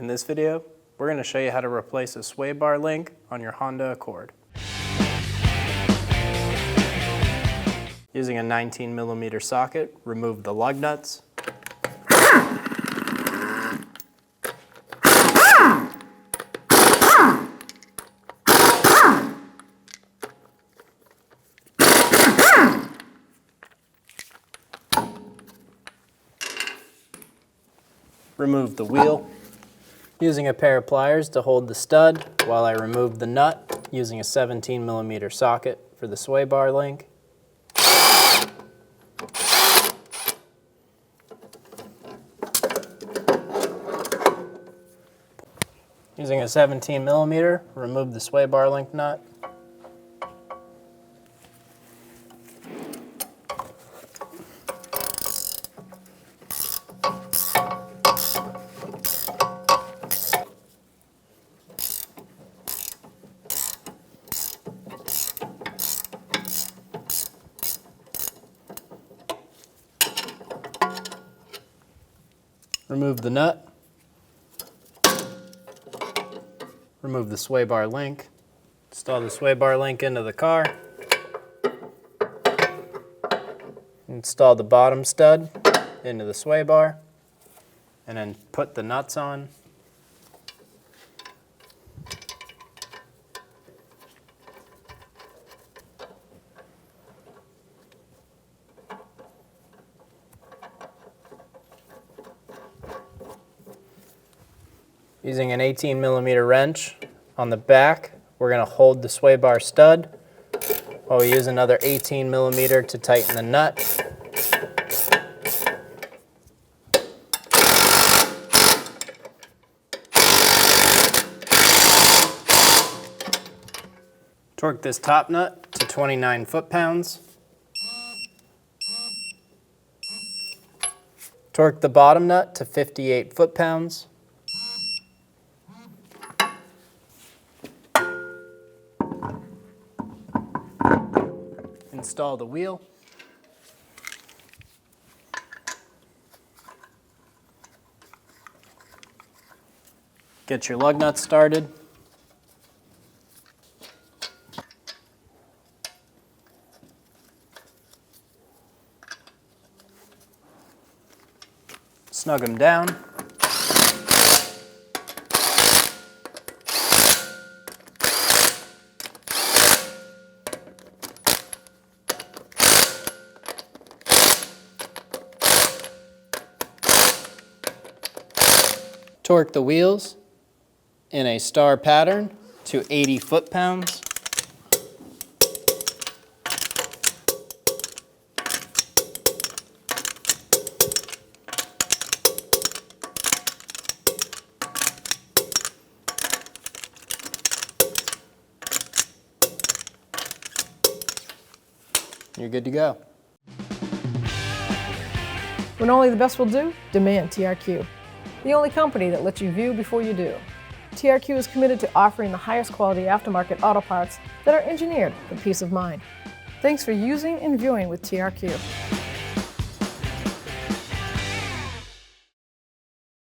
In this video, we're going to show you how to replace a sway bar link on your Honda Accord. Using a 19mm socket, remove the lug nuts. Remove the wheel. Using a pair of pliers to hold the stud while I remove the nut, using a 17mm socket for the sway bar link. Using a 17mm, remove the sway bar link nut. Remove the nut. Remove the sway bar link. Install the sway bar link into the car. Install the bottom stud into the sway bar. And then put the nuts on. Using an 18mm wrench on the back, we're going to hold the sway bar stud while we use another 18mm to tighten the nut. Torque this top nut to 29 foot-pounds. Torque the bottom nut to 58 foot-pounds. Install the wheel. Get your lug nuts started. Snug them down. Torque the wheels in a star pattern to 80 foot-pounds. You're good to go. When only the best will do, demand TRQ. The only company that lets you view before you do. TRQ is committed to offering the highest quality aftermarket auto parts that are engineered for peace of mind. Thanks for using and viewing with TRQ.